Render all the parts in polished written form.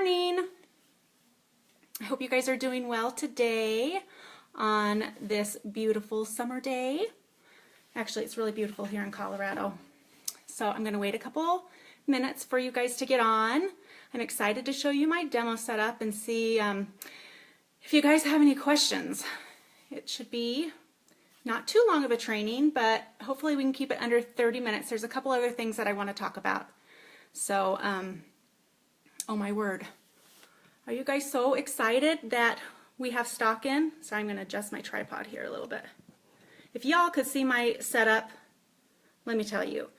morning. I hope you guys are doing well today on this beautiful summer day. Actually, it's really beautiful here in Colorado. So I'm going to wait a couple minutes for you guys to get on. I'm excited to show you my demo setup and see if you guys have any questions. It should be not too long of a training, but hopefully we can keep it under 30 minutes. There's a couple other things that I want to talk about. So, oh my word. Are you guys so excited that we have stock in? So I'm going to adjust my tripod here a little bit. If y'all could see my setup, let me tell you.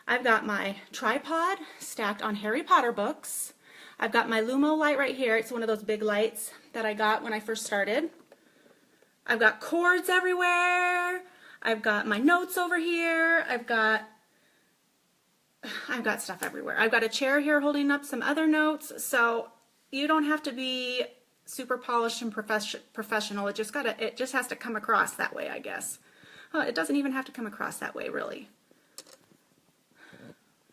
I've got my tripod stacked on Harry Potter books. I've got my LuMo light right here. It's one of those big lights that I got when I first started. I've got cords everywhere. I've got my notes over here. I've got stuff everywhere. I've got a chair here holding up some other notes. So you don't have to be super polished and professional. It just has to come across that way, I guess. Oh, it doesn't even have to come across that way, really.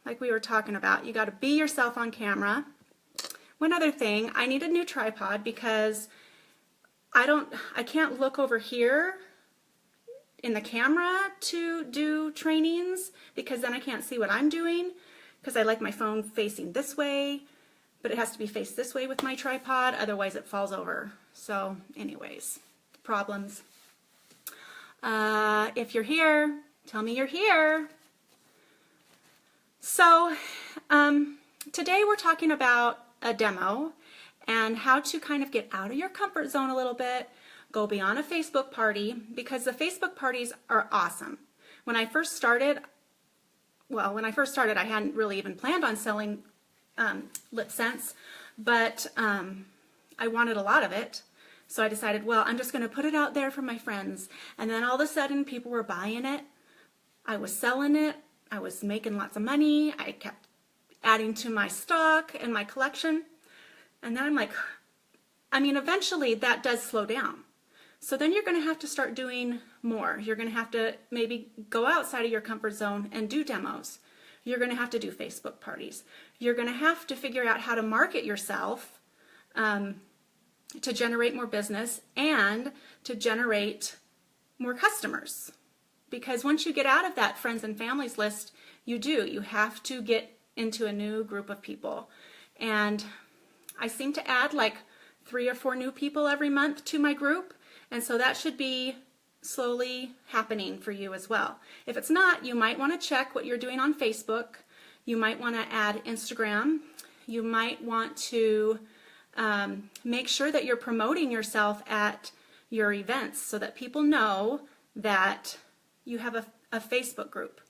Like we were talking about, you got to be yourself on camera. One other thing, I need a new tripod because I can't look over here in the camera to do trainings because then I can't see what I'm doing because I like my phone facing this way, but it has to be faced this way with my tripod, otherwise it falls over. So anyways, problems. If you're here, tell me you're here. So today we're talking about a demo and how to kind of get out of your comfort zone a little bit, go beyond a Facebook party, because the Facebook parties are awesome. When I first started, I hadn't really even planned on selling LipSense, but I wanted a lot of it. So I decided, well, I'm just going to put it out there for my friends. And then all of a sudden people were buying it. I was selling it. I was making lots of money. I kept adding to my stock and my collection. And then I'm like, eventually that does slow down. So then you're going to have to start doing more. You're going to have to maybe go outside of your comfort zone and do demos. You're going to have to do Facebook parties. You're going to have to figure out how to market yourself to generate more business and to generate more customers. Because once you get out of that friends and families list, you have to get into a new group of people. And I seem to add like 3 or 4 new people every month to my group, and so that should be slowly happening for you as well. If it's not, you might want to check what you're doing on Facebook. You might want to add Instagram. You might want to make sure that you're promoting yourself at your events so that people know that you have a Facebook group.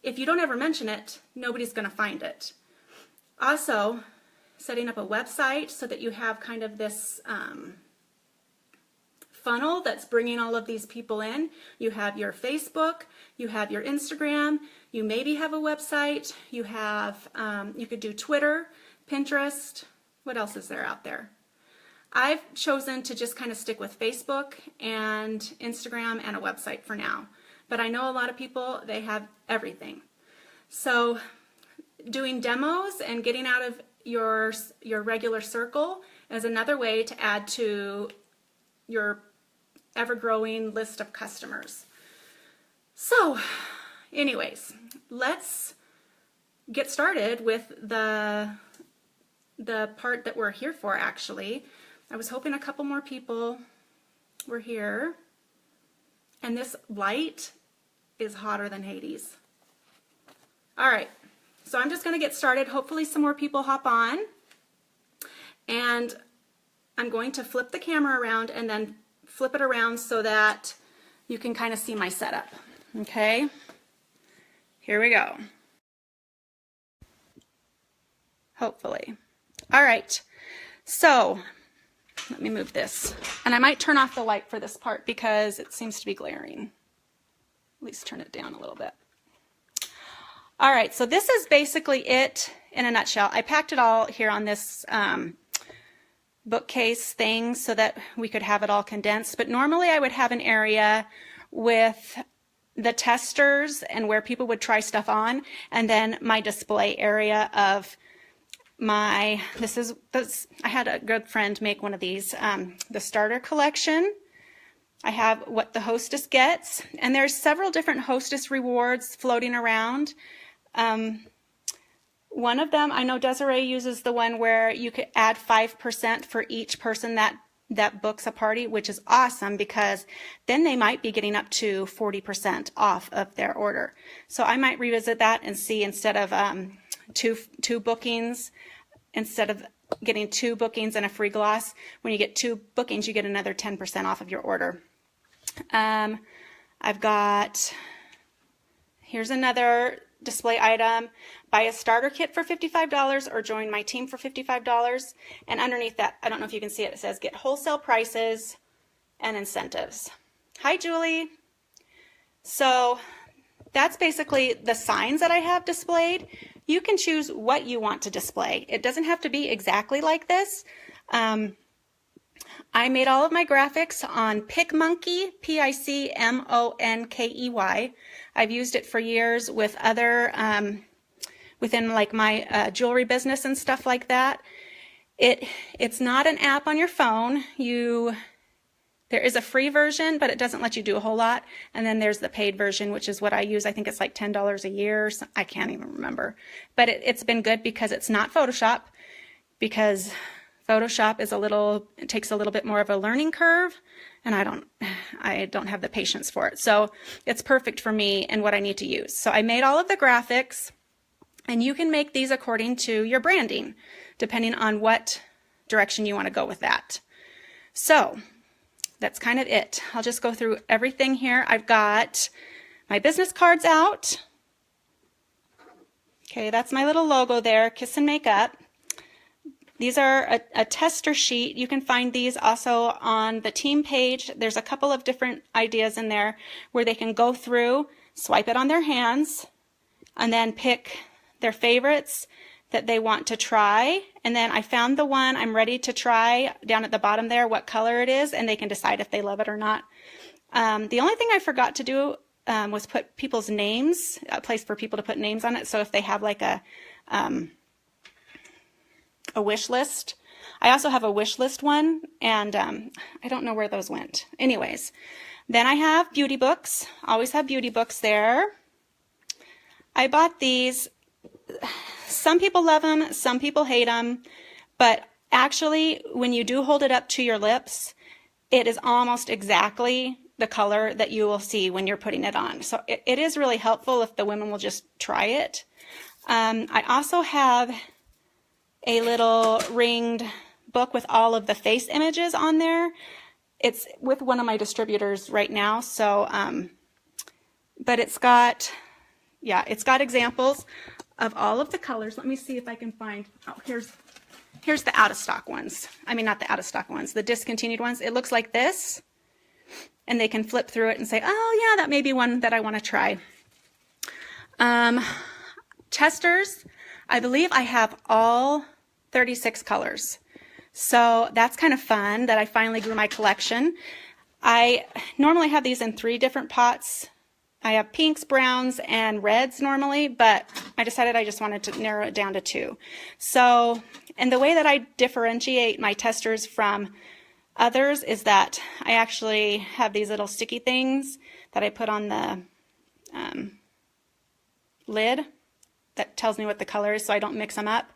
If you don't ever mention it, nobody's going to find it. Also, setting up a website so that you have kind of this funnel that's bringing all of these people in. You have your Facebook, you have your Instagram, you maybe have a website, you have, you could do Twitter, Pinterest. What else is there out there? I've chosen to just kind of stick with Facebook and Instagram and a website for now. But I know a lot of people, they have everything. So doing demos and getting out of your regular circle is another way to add to your ever-growing list of customers. So anyways, let's get started with the part that we're here for, actually. I was hoping a couple more people were here. And this light is hotter than Hades. All right, so I'm just going to get started. Hopefully some more people hop on. And I'm going to flip the camera around and then flip it around so that you can kind of see my setup. Okay, here we go. Hopefully. All right, so let me move this. And I might turn off the light for this part because it seems to be glaring. At least turn it down a little bit. All right, so this is basically it in a nutshell. I packed it all here on this bookcase thing so that we could have it all condensed. But normally I would have an area with the testers and where people would try stuff on, and then my display area of I had a good friend make one of these, the starter collection. I have what the hostess gets, and there's several different hostess rewards floating around. One of them, I know Desiree uses the one where you could add 5% for each person that books a party, which is awesome because then they might be getting up to 40% off of their order. So I might revisit that and see, instead of two bookings, instead of getting 2 bookings and a free gloss, when you get 2 bookings, you get another 10% off of your order. Here's another display item: buy a starter kit for $55 or join my team for $55. And underneath that, I don't know if you can see it, it says get wholesale prices and incentives. Hi, Julie. So that's basically the signs that I have displayed. You can choose what you want to display. It doesn't have to be exactly like this. I made all of my graphics on PicMonkey, PICMONKEY. I've used it for years with other, within like my jewelry business and stuff like that. It's not an app on your phone. There is a free version, but it doesn't let you do a whole lot. And then there's the paid version, which is what I use. I think it's like $10 a year. I can't even remember. But it's been good because it's not Photoshop, because Photoshop is it takes a little bit more of a learning curve, and I don't have the patience for it. So it's perfect for me and what I need to use. So I made all of the graphics, and you can make these according to your branding, depending on what direction you want to go with that. So that's kind of it. I'll just go through everything here. I've got my business cards out. Okay, that's my little logo there, Kiss and Make Up. These are a tester sheet. You can find these also on the team page. There's a couple of different ideas in there where they can go through, swipe it on their hands, and then pick their favorites that they want to try. And then I found the one I'm ready to try down at the bottom there, what color it is, and they can decide if they love it or not. The only thing I forgot to do was put people's names, a place for people to put names on it. So if they have like a wish list. I also have a wish list one, and I don't know where those went. Anyways, then I have beauty books. Always have beauty books there. I bought these. Some people love them, some people hate them, but actually when you do hold it up to your lips, it is almost exactly the color that you will see when you're putting it on. So it is really helpful if the women will just try it. I also have a little ringed book with all of the face images on there. It's with one of my distributors right now, so but it's got examples of all of the colors. Let me see if I can find, here's the out of stock ones. I mean, not the out of stock ones, the discontinued ones. It looks like this, and they can flip through it and say, oh yeah, that may be one that I want to try. Testers, I believe I have all 36 colors. So that's kind of fun that I finally grew my collection. I normally have these in 3 different pots. I have pinks, browns, and reds normally, but I decided I just wanted to narrow it down to 2. So, and the way that I differentiate my testers from others is that I actually have these little sticky things that I put on the lid that tells me what the color is so I don't mix them up.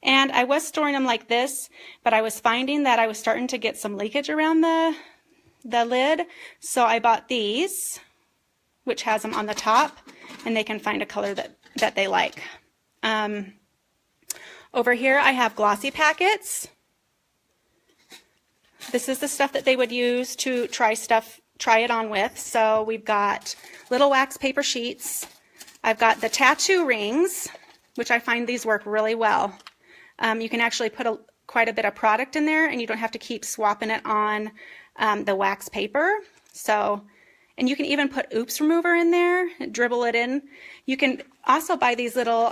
And I was storing them like this, but I was finding that I was starting to get some leakage around the lid. So I bought these, which has them on the top, and they can find a color that they like. Over here I have glossy packets. This is the stuff that they would use to try it on with. So we've got little wax paper sheets. I've got the tattoo rings, which I find these work really well. You can actually put quite a bit of product in there, and you don't have to keep swapping it on the wax paper. So, and you can even put oops remover in there, dribble it in. You can also buy these little,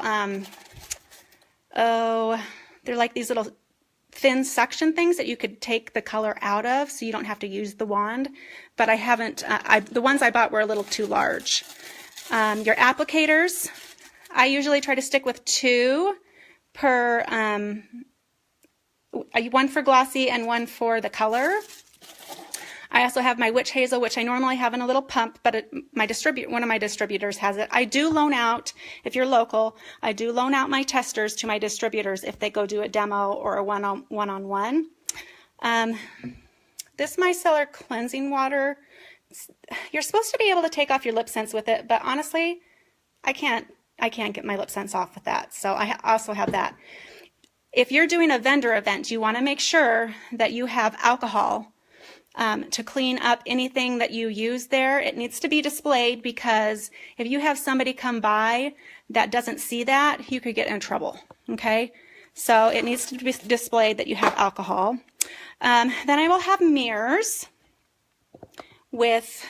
they're like these little thin suction things that you could take the color out of, so you don't have to use the wand. But I haven't, the ones I bought were a little too large. Your applicators, I usually try to stick with 2, per, one for glossy and one for the color. I also have my witch hazel, which I normally have in a little pump, but one of my distributors has it. I do loan out, if you're local, I do loan out my testers to my distributors if they go do a demo or a one-on-one. This micellar cleansing water, you're supposed to be able to take off your LipSense with it, but honestly, I can't get my LipSense off with that. So I also have that. If you're doing a vendor event, you want to make sure that you have alcohol to clean up anything that you use there. It needs to be displayed, because if you have somebody come by that doesn't see that, you could get in trouble, okay? So it needs to be displayed that you have alcohol. Then I will have mirrors with,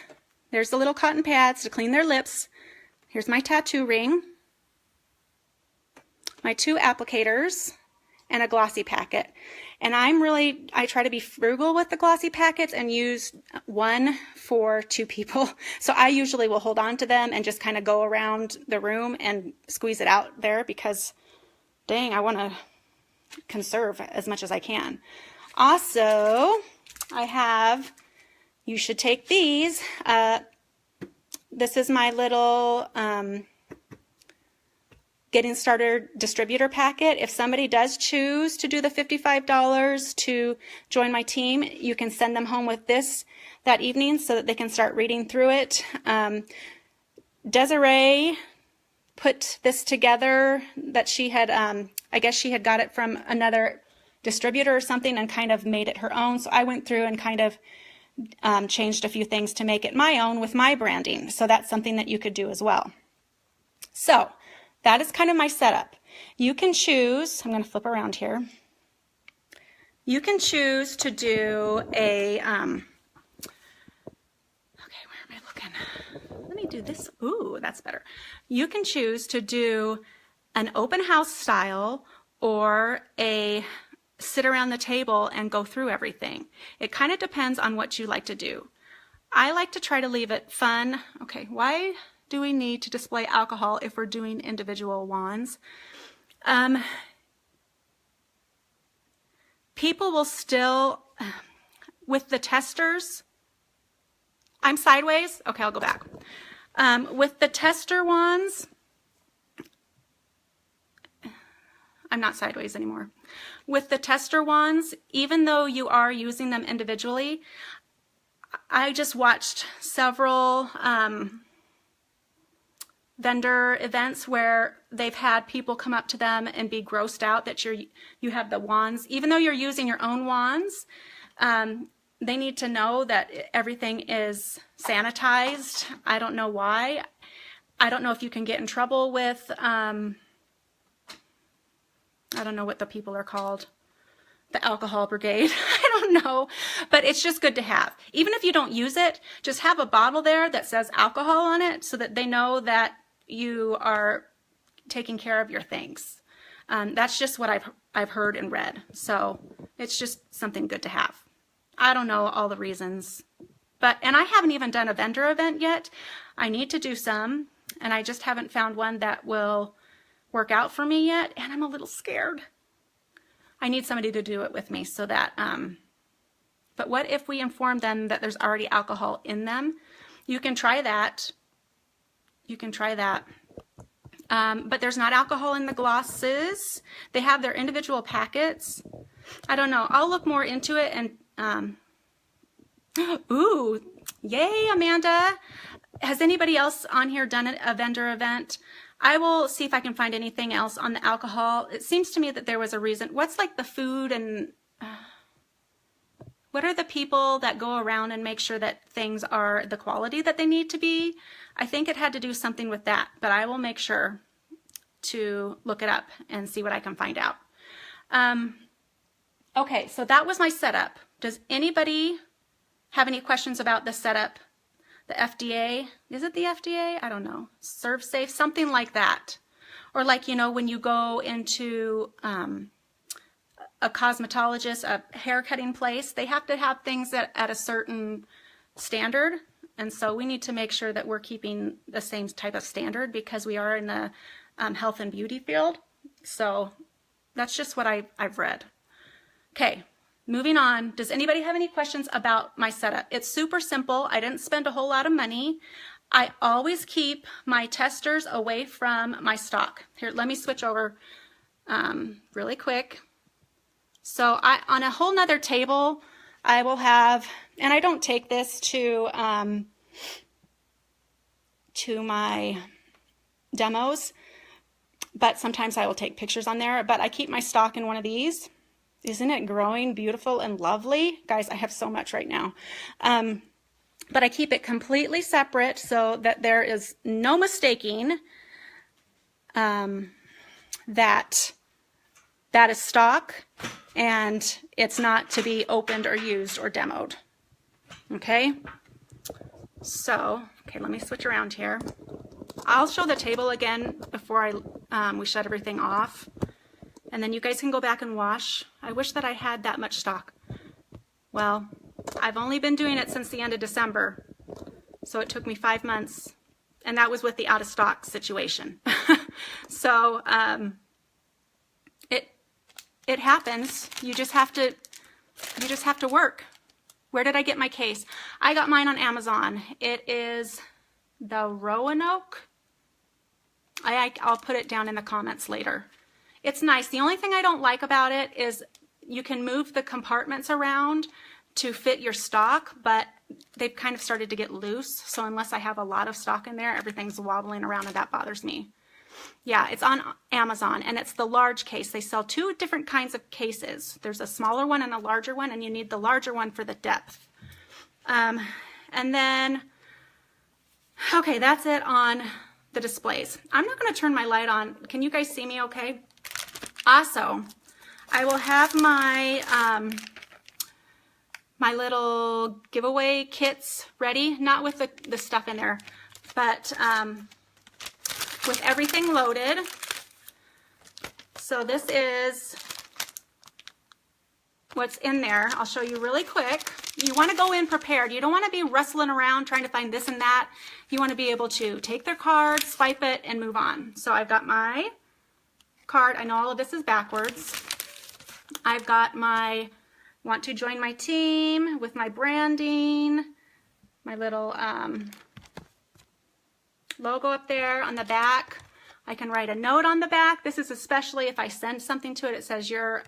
there's the little cotton pads to clean their lips. Here's my tattoo ring, my 2 applicators, and a glossy packet. And I try to be frugal with the glossy packets and use 1 for 2 people. So I usually will hold on to them and just kind of go around the room and squeeze it out there, because dang, I want to conserve as much as I can. Also, I have, you should take these. This is my little getting started distributor packet. If somebody does choose to do the $55 to join my team, you can send them home with this that evening so that they can start reading through it. Desiree put this together, that she had, I guess she had got it from another distributor or something and kind of made it her own. So I went through and kind of changed a few things to make it my own with my branding. So that's something that you could do as well. So that is kind of my setup. You can choose, I'm going to flip around here. You can choose to do a, okay, where am I looking? Let me do this. Ooh, that's better. You can choose to do an open house style or a sit around the table and go through everything. It kind of depends on what you like to do. I like to try to leave it fun. Okay, why do we need to display alcohol if we're doing individual wands? People will still, with the testers, I'm sideways. Okay, I'll go back. With the tester wands, I'm not sideways anymore. With the tester wands, even though you are using them individually, I just watched several vendor events where they've had people come up to them and be grossed out that you have the wands. Even though you're using your own wands, they need to know that everything is sanitized. I don't know why. I don't know if you can get in trouble with, I don't know what the people are called, the alcohol brigade. I don't know, but it's just good to have. Even if you don't use it, just have a bottle there that says alcohol on it so that they know that you are taking care of your things. That's just what I've heard and read. So it's just something good to have. I don't know all the reasons, and I haven't even done a vendor event yet. I need to do some, and I just haven't found one that will work out for me yet, and I'm a little scared. I need somebody to do it with me so that, but what if we inform them that there's already alcohol in them? You can try that. You can try that. But there's not alcohol in the glosses. They have their individual packets. I don't know. I'll look more into it and, ooh, yay, Amanda. Has anybody else on here done a vendor event? I will see if I can find anything else on the alcohol. It seems to me that there was a reason. What's like the food and what are the people that go around and make sure that things are the quality that they need to be? I think it had to do something with that, but I will make sure to look it up and see what I can find out. Okay, so that was my setup. Does anybody have any questions about the setup? The FDA, is it the FDA? I don't know. Serve Safe, something like that. Or like, you know, when you go into a cosmetologist, a hair cutting place, they have to have things at a certain standard. And so we need to make sure that we're keeping the same type of standard because we are in the health and beauty field. So That's just what I've read. Okay, moving on. Does anybody have any questions about my setup? It's super simple. I didn't spend a whole lot of money. I always keep my testers away from my stock. Here, let me switch over really quick. So on a whole nother table, I will have, and I don't take this to my demos, but sometimes I will take pictures on there. But I keep my stock in one of these. Isn't it growing beautiful and lovely? Guys, I have so much right now. But I keep it completely separate so that there is no mistaking that is stock and it's not to be opened or used or demoed. Okay? So, okay, let me switch around here. I'll show the table again before we shut everything off. And then you guys can go back and wash. I wish that I had that much stock. Well, I've only been doing it since the end of December. So it took me 5 months. And that was with the out of stock situation. So it happens. You just have to work. Where did I get my case? I got mine on Amazon. It is the Roanoke. I'll put it down in the comments later. It's nice. The only thing I don't like about it is you can move the compartments around to fit your stock, but they've kind of started to get loose. So unless I have a lot of stock in there, everything's wobbling around and that bothers me. Yeah, it's on Amazon and it's the large case. They sell 2 different kinds of cases. There's a smaller one and a larger one, and you need the larger one for the depth. And then, okay, that's it on the displays. I'm not going to turn my light on. Can you guys see me okay? Also, I will have my my little giveaway kits ready, not with the stuff in there, but with everything loaded. So this is what's in there. I'll show you really quick. You want to go in prepared. You don't want to be rustling around trying to find this and that. You want to be able to take their card, swipe it, and move on. So I've got my card. I know all of this is backwards. I've got my want to join my team with my branding, my little logo up there on the back. I can write a note on the back. This is especially if I send something to it. It says you're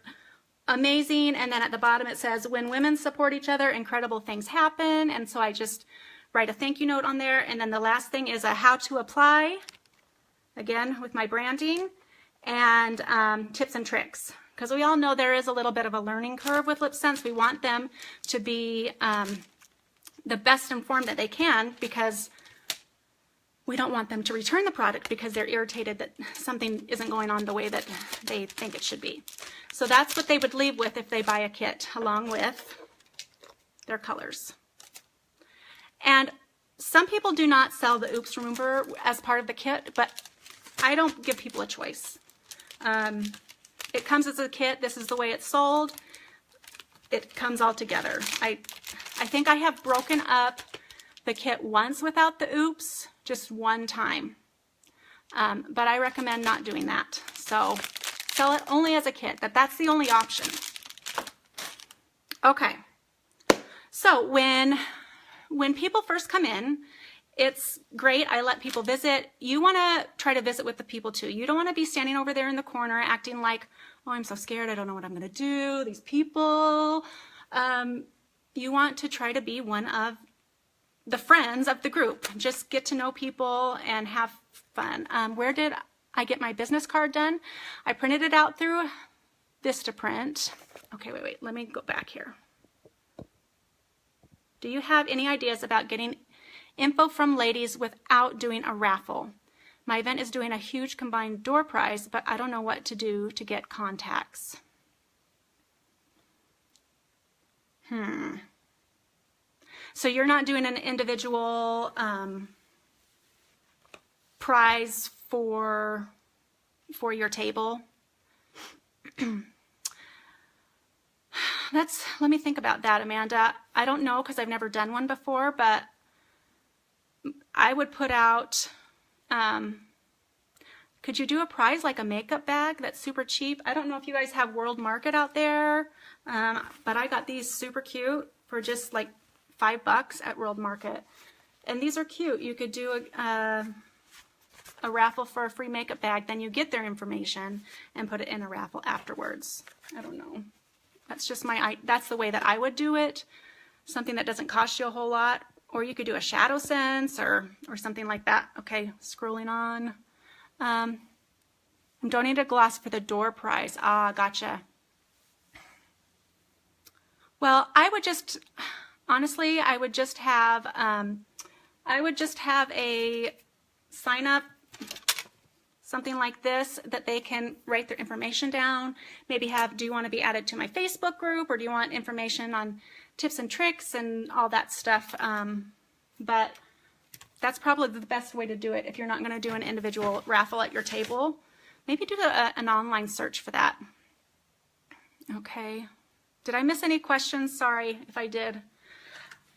amazing, and then at the bottom it says when women support each other, incredible things happen. And so I just write a thank you note on there. And then the last thing is a how to apply, again with my branding, and tips and tricks. Because we all know there is a little bit of a learning curve with LipSense. We want them to be the best informed that they can, because we don't want them to return the product because they're irritated that something isn't going on the way that they think it should be. So that's what they would leave with if they buy a kit, along with their colors. And some people do not sell the Oops Remover as part of the kit, but I don't give people a choice. It comes as a kit. This is the way it's sold. It comes all together. I think I have broken up the kit once without the Oops, just one time. But I recommend not doing that. So sell it only as a kit. That's the only option. Okay. So when people first come in, it's great. I let people visit. You want to try to visit with the people too. You don't want to be standing over there in the corner acting like, oh, I'm so scared. I don't know what I'm going to do. These people. You want to try to be one of the friends of the group. Just get to know people and have fun. Where did I get my business card done? I printed it out through Vistaprint. Okay, wait. Let me go back here. Do you have any ideas about getting info from ladies without doing a raffle? My event is doing a huge combined door prize, but I don't know what to do to get contacts. So you're not doing an individual prize for your table? Let me think about that, Amanda. I don't know, because I've never done one before, but I would put out Could you do a prize like a makeup bag that's super cheap? I don't know if you guys have World Market out there, but I got these super cute for just like $5 at World Market. And these are cute. You could do a raffle for a free makeup bag, then you get their information and put it in a raffle afterwards. I don't know. That's just that's the way that I would do it. Something that doesn't cost you a whole lot. Or you could do a SeneGence or something like that. Okay, scrolling on. I'm donating a gloss for the door prize. Ah, gotcha. Well, I would just, honestly, I would just have a sign up, something like this, that they can write their information down. Maybe have, do you want to be added to my Facebook group, or do you want information on tips and tricks and all that stuff? But that's probably the best way to do it if you're not going to do an individual raffle at your table. Maybe do an online search for that. Okay. Did I miss any questions? Sorry if I did.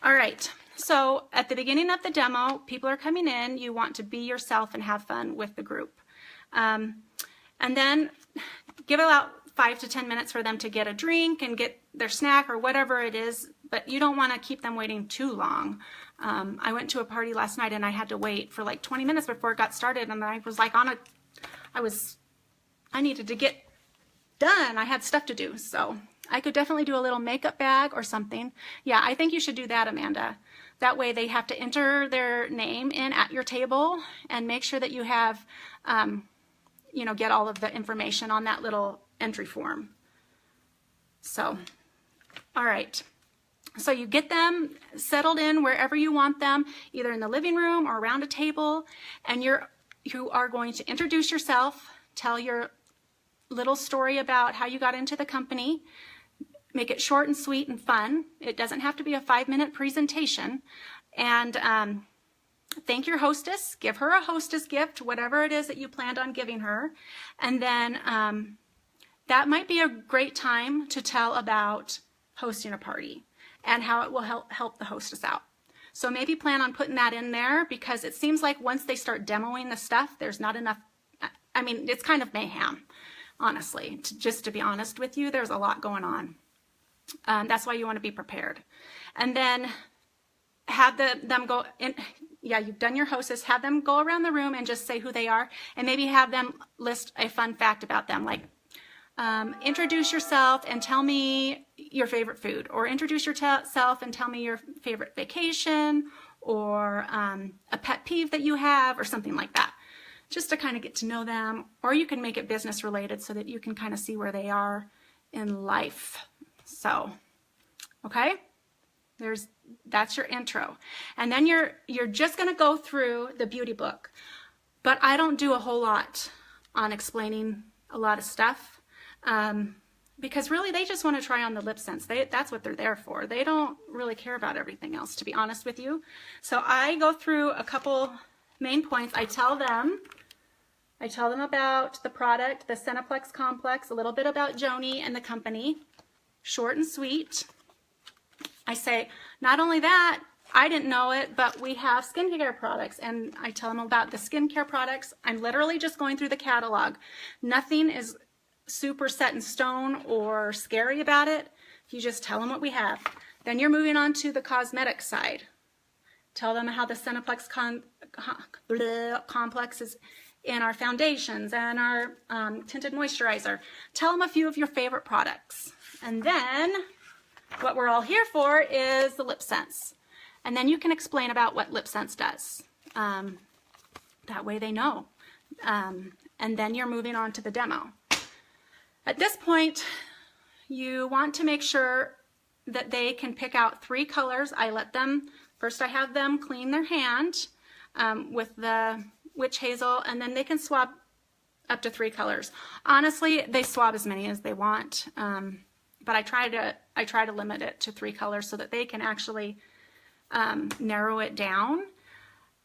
All right. So at the beginning of the demo, people are coming in. You want to be yourself and have fun with the group. And then give about 5 to 10 minutes for them to get a drink and get their snack or whatever it is, but you don't want to keep them waiting too long. I went to a party last night and I had to wait for like 20 minutes before it got started, and I was like I needed to get done. I had stuff to do, so I could definitely do a little makeup bag or something. Yeah, I think you should do that, Amanda. That way they have to enter their name in at your table, and make sure that you have, get all of the information on that little entry form. So, all right. So you get them settled in wherever you want them, either in the living room or around a table, and you are going to introduce yourself, tell your little story about how you got into the company. Make it short and sweet and fun. It doesn't have to be a 5-minute presentation. And thank your hostess. Give her a hostess gift, whatever it is that you planned on giving her. And then that might be a great time to tell about hosting a party and how it will help the hostess out. So maybe plan on putting that in there, because it seems like once they start demoing the stuff, there's not enough. I mean, it's kind of mayhem, honestly. Just to be honest with you, there's a lot going on. That's why you want to be prepared. And then have them go in. Yeah, you've done your hostess. Have them go around the room and just say who they are, and maybe have them list a fun fact about them, like introduce yourself and tell me your favorite food, or introduce yourself and tell me your favorite vacation, or a pet peeve that you have, or something like that, just to kind of get to know them. Or you can make it business related so that you can kind of see where they are in life. So, okay, that's your intro. And then you're just going to go through the beauty book. But I don't do a whole lot on explaining a lot of stuff, because really they just want to try on the LipSense. That's what they're there for. They don't really care about everything else, to be honest with you. So I go through a couple main points. I tell them about the product, the Cineplex Complex, a little bit about Joni and the company. Short and sweet. I say, not only that, I didn't know it, but we have skincare products, and I tell them about the skincare products. I'm literally just going through the catalog. Nothing is super set in stone or scary about it. You just tell them what we have. Then you're moving on to the cosmetic side. Tell them how the Cineplex Complex is in our foundations and our tinted moisturizer. Tell them a few of your favorite products. And then what we're all here for is the LipSense. And then you can explain about what LipSense does. That way they know. And then you're moving on to the demo. At this point, you want to make sure that they can pick out 3 colors. I have them clean their hand with the witch hazel, and then they can swab up to 3 colors. Honestly, they swab as many as they want. But I try to limit it to 3 colors so that they can actually narrow it down.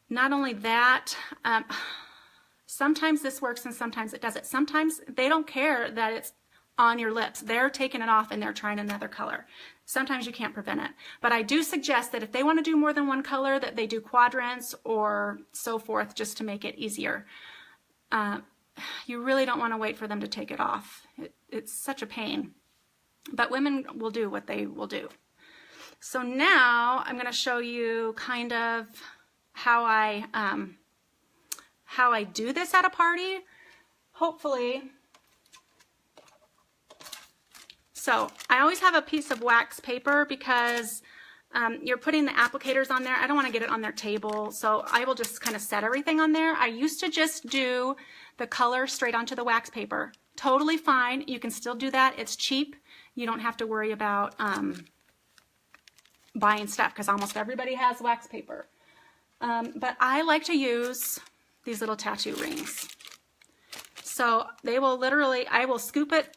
Not only that, sometimes this works and sometimes it doesn't. Sometimes they don't care that it's on your lips. They're taking it off and they're trying another color. Sometimes you can't prevent it. But I do suggest that if they want to do more than 1 color, that they do quadrants or so forth, just to make it easier. you really don't want to wait for them to take it off. It's such a pain. But women will do what they will do. So now I'm going to show you kind of how I do this at a party, hopefully. So I always have a piece of wax paper because you're putting the applicators on there. I don't want to get it on their table, so I will just kind of set everything on there. I used to just do the color straight onto the wax paper. Totally fine. You can still do that. It's cheap. You don't have to worry about buying stuff because almost everybody has wax paper. But I like to use these little tattoo rings. So they will literally, I will scoop it.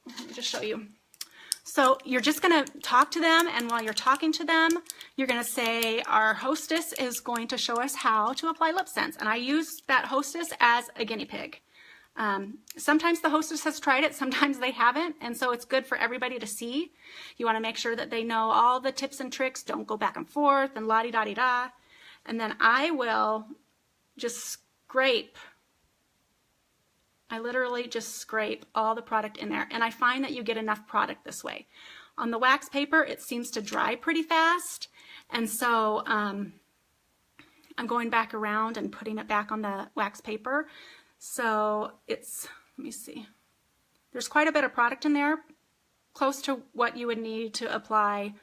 Let me just show you. So you're just going to talk to them, and while you're talking to them, you're going to say, our hostess is going to show us how to apply LipSense. And I use that hostess as a guinea pig. Sometimes the hostess has tried it, sometimes they haven't, and so it's good for everybody to see. You want to make sure that they know all the tips and tricks, don't go back and forth and la-di-da-di-da. And then I will just scrape. I literally just scrape all the product in there, and I find that you get enough product this way. On the wax paper, it seems to dry pretty fast, and so I'm going back around and putting it back on the wax paper. So it's, let me see, there's quite a bit of product in there, close to what you would need to apply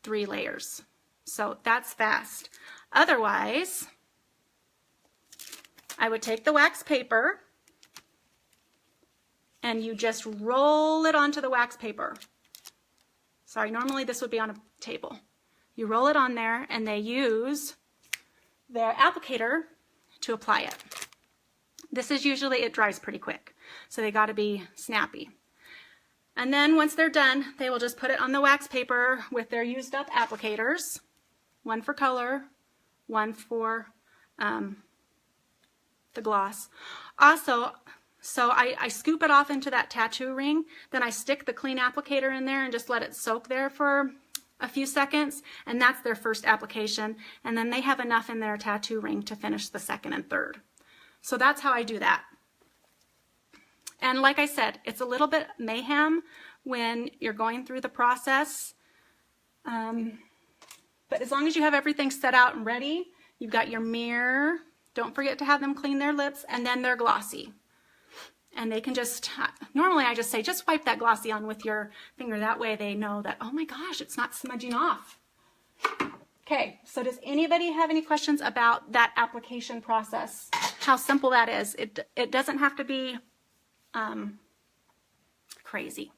3 layers. So that's fast. Otherwise, I would take the wax paper and you just roll it onto the wax paper. Sorry, normally this would be on a table. You roll it on there and they use their applicator to apply it. This is usually, it dries pretty quick, so they got to be snappy. And then once they're done, they will just put it on the wax paper with their used up applicators, one for color, one for the gloss. Also, so I scoop it off into that tattoo ring, then I stick the clean applicator in there and just let it soak there for a few seconds, and that's their first application, and then they have enough in their tattoo ring to finish the second and third. So that's how I do that. And like I said, it's a little bit mayhem when you're going through the process. But as long as you have everything set out and ready, you've got your mirror. Don't forget to have them clean their lips, and then they're glossy. And they can just, normally I just say, just wipe that glossy on with your finger. That way they know that, oh my gosh, it's not smudging off. Okay, so does anybody have any questions about that application process? How simple that is. It doesn't have to be crazy.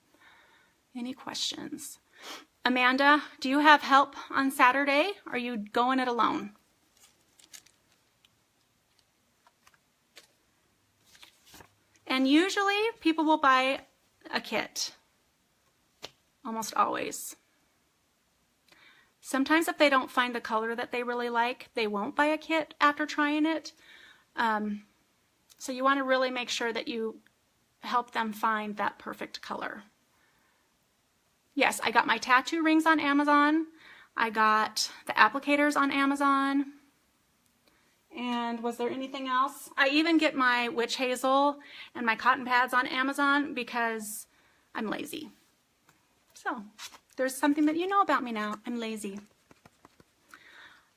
Any questions? Amanda, do you have help on Saturday? Are you going it alone? And usually people will buy a kit, almost always. Sometimes if they don't find the color that they really like, they won't buy a kit after trying it. So you want to really make sure that you help them find that perfect color. Yes, I got my tattoo rings on Amazon. I got the applicators on Amazon. And was there anything else? I even get my witch hazel and my cotton pads on Amazon because I'm lazy. So there's something that you know about me now. I'm lazy.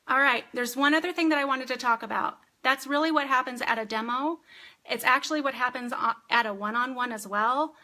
All right, there's one other thing that I wanted to talk about. That's really what happens at a demo. It's actually what happens at a one-on-one as well,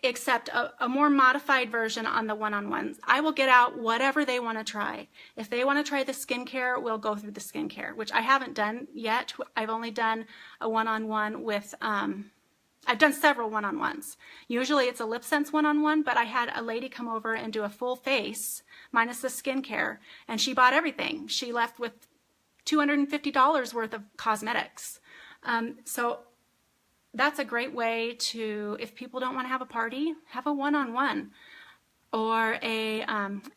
except a more modified version on the one-on-ones. I will get out whatever they want to try. If they want to try the skincare, we'll go through the skincare, which I haven't done yet. I've only done a one-on-one with, I've done several one-on-ones. Usually it's a LipSense one-on-one, but I had a lady come over and do a full face minus the skincare, and she bought everything. She left with $250 worth of cosmetics. So that's a great way to, if people don't want to have a party, have a one-on-one or a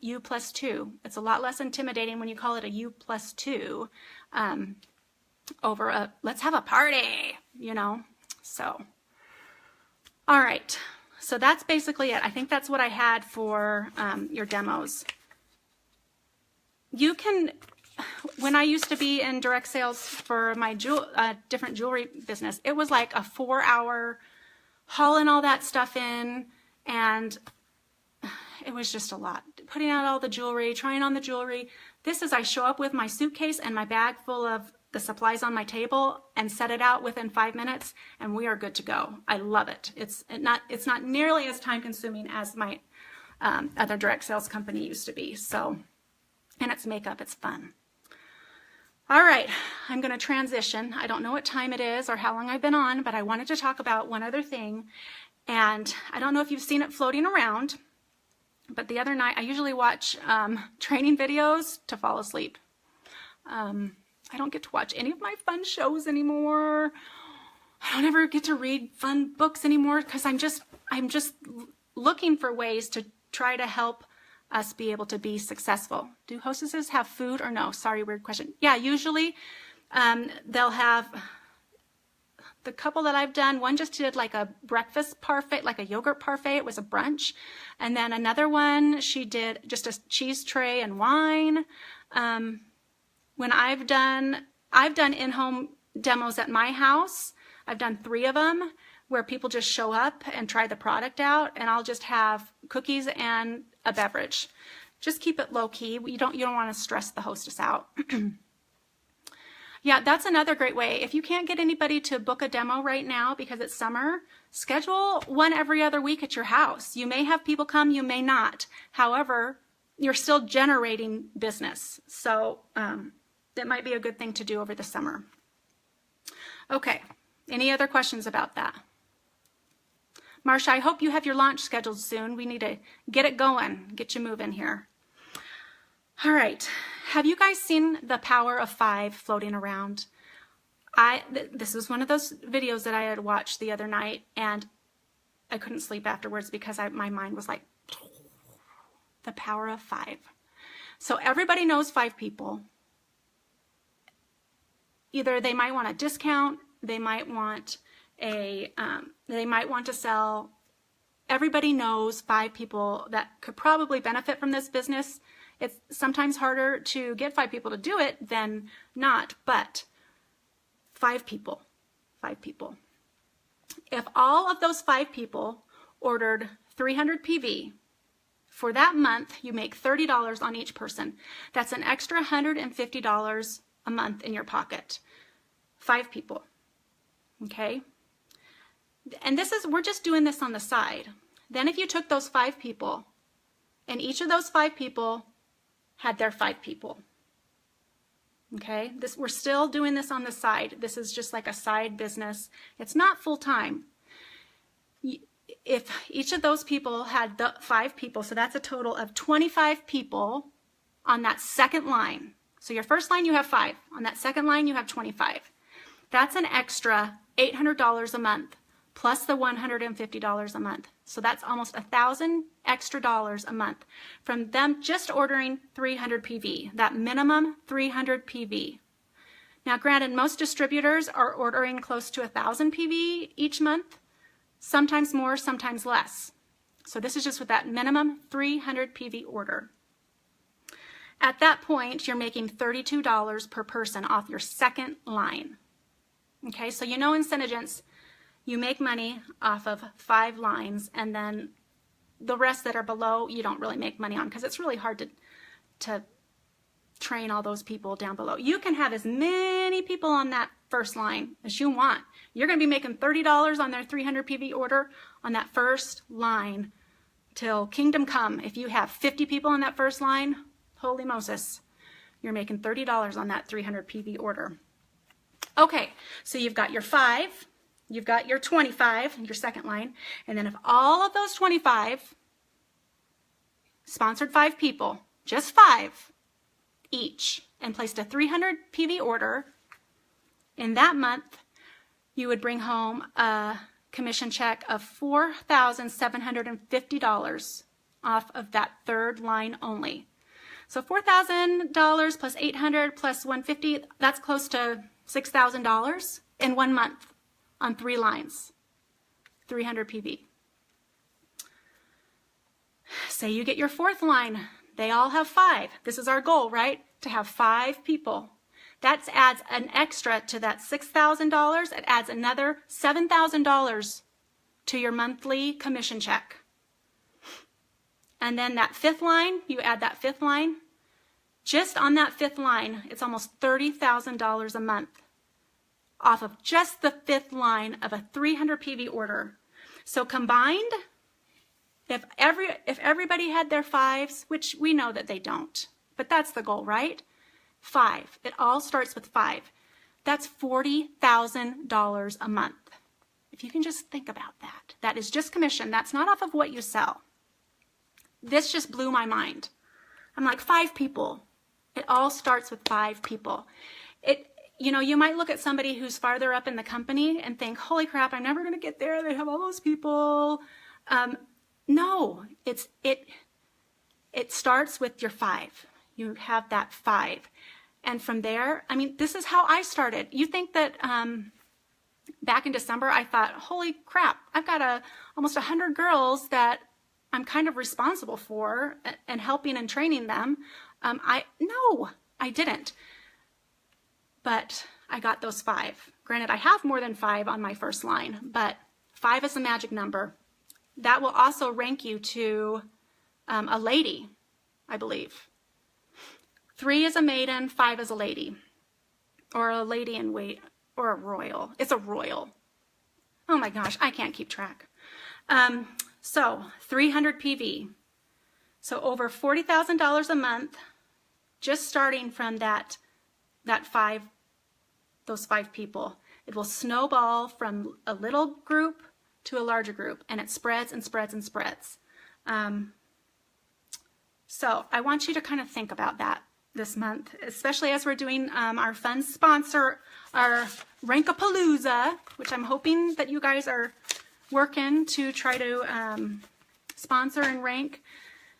U+2. It's a lot less intimidating when you call it a U+2 over a, let's have a party, you know, so. All right, so that's basically it. I think that's what I had for your demos. You can when I used to be in direct sales for my different jewelry business, it was like a 4-hour hauling all that stuff in, and it was just a lot. Putting out all the jewelry, trying on the jewelry. This is, I show up with my suitcase and my bag full of the supplies on my table and set it out within 5 minutes, and we are good to go. I love it. It's not nearly as time consuming as my other direct sales company used to be. So, and it's makeup, it's fun. All right, I'm going to transition. I don't know what time it is or how long I've been on, but I wanted to talk about one other thing. And I don't know if you've seen it floating around, but the other night, I usually watch training videos to fall asleep. I don't get to watch any of my fun shows anymore. I don't ever get to read fun books anymore because I'm just looking for ways to try to help us be able to be successful. Do hostesses have food or no? Sorry, weird question. Yeah, usually they'll have, the couple that I've done, one just did like a breakfast parfait, like a yogurt parfait. It was a brunch. And then another one, she did just a cheese tray and wine. When I've done in-home demos at my house, I've done 3 of them where people just show up and try the product out, and I'll just have cookies and a beverage. Just keep it low key. You don't want to stress the hostess out. Yeah, that's another great way. If you can't get anybody to book a demo right now because it's summer, schedule one every other week at your house. You may have people come, you may not. However, you're still generating business. So that might be a good thing to do over the summer. Okay, any other questions about that? Marsha, I hope you have your launch scheduled soon. We need to get it going, get you moving here. All right, have you guys seen the power of 5 floating around? This was one of those videos that I had watched the other night, and I couldn't sleep afterwards because my mind was like, the power of 5. So everybody knows 5 people. Either they might want a discount, they might want to sell. Everybody knows 5 people that could probably benefit from this business. It's sometimes harder to get 5 people to do it than not, but 5 people, 5 people. If all of those 5 people ordered 300 PV, for that month, you make $30 on each person. That's an extra $150 a month in your pocket. 5 people, okay? And we're just doing this on the side. Then if you took those 5 people, and each of those 5 people had their 5 people, okay? We're still doing this on the side. This is just like a side business. It's not full-time. If each of those people had the 5 people, so that's a total of 25 people on that second line. So your first line, you have 5. On that second line, you have 25. That's an extra $800 a month, plus the $150 a month. So that's almost $1,000 extra dollars a month from them just ordering 300 PV, that minimum 300 PV. Now, granted, most distributors are ordering close to 1,000 PV each month, sometimes more, sometimes less. So this is just with that minimum 300 PV order. At that point, you're making $32 per person off your second line. Okay, so you know in SeneGence, you make money off of 5 lines, and then the rest that are below, you don't really make money on because it's really hard to train all those people down below. You can have as many people on that first line as you want. You're going to be making $30 on their 300 PV order on that first line till kingdom come. If you have 50 people on that first line, holy Moses, you're making $30 on that 300 PV order. Okay, so you've got your 5, you've got your 25, your second line, and then if all of those 25 sponsored 5 people, just 5 each, and placed a 300 PV order, in that month, you would bring home a commission check of $4,750 off of that third line only. So $4,000 plus $800 plus $150, that's close to $6,000 in 1 month on 3 lines, 300 PV. Say you get your 4th line They all have 5. This is our goal, right? To have 5 people. That adds an extra to that $6,000. It adds another $7,000 to your monthly commission check. And then that 5th line, you add that 5th line. Just on that 5th line, it's almost $30,000 a month off of just the 5th line of a 300 PV order. So combined, if everybody had their 5s, which we know that they don't, but that's the goal, right? 5. It all starts with 5. That's $40,000 a month. If you can just think about that. That is just commission. That's not off of what you sell. This just blew my mind. I'm like, 5 people. It all starts with 5 people. You know, you might look at somebody who's farther up in the company and think, holy crap, I'm never going to get there. They have all those people. No, it starts with your 5. You have that 5. And from there, I mean, this is how I started. You think that back in December, I thought, holy crap, I've got almost 100 girls that I'm kind of responsible for and helping and training them. No, I didn't. But I got those 5. Granted, I have more than 5 on my first line, but 5 is a magic number. That will also rank you to a lady, I believe. 3 is a maiden, 5 is a lady, or a lady in wait, or a royal. It's a royal. Oh my gosh, I can't keep track. So 300 PV. So over $40,000 a month, just starting from those 5 people. It will snowball from a little group to a larger group, and it spreads and spreads and spreads. So I want you to kind of think about that this month, especially as we're doing our fun sponsor, our Rankapalooza, which I'm hoping that you guys are working to try to sponsor and rank.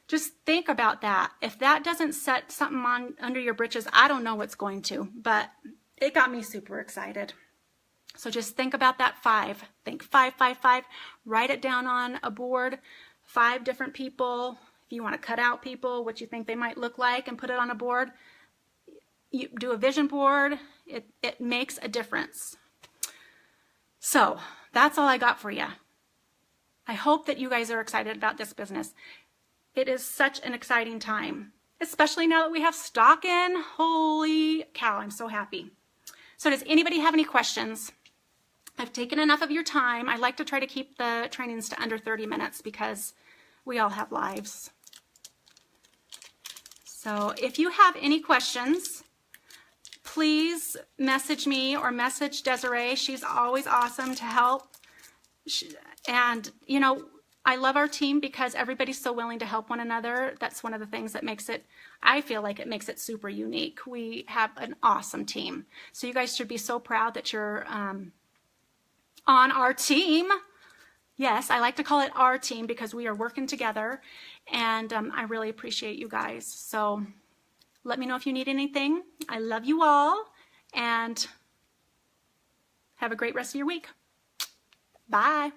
Just think about that. If that doesn't set something on under your britches, I don't know what's going to, but it got me super excited. So just think about that 5. Think 5, 5, 5. Write it down on a board. 5 different people. If you want to cut out people, what you think they might look like, and put it on a board. You do a vision board. It makes a difference. So that's all I got for you. I hope that you guys are excited about this business. It is such an exciting time, especially now that we have stock in. Holy cow, I'm so happy. So does anybody have any questions? I've taken enough of your time. I like to try to keep the trainings to under 30 minutes because we all have lives. So if you have any questions, please message me or message Desiree. She's always awesome to help. And, you know, I love our team because everybody's so willing to help one another. That's one of the things that makes it, I feel like it makes it super unique. We have an awesome team. So you guys should be so proud that you're on our team. Yes, I like to call it our team because we are working together, and I really appreciate you guys. So let me know if you need anything. I love you all, and have a great rest of your week. Bye.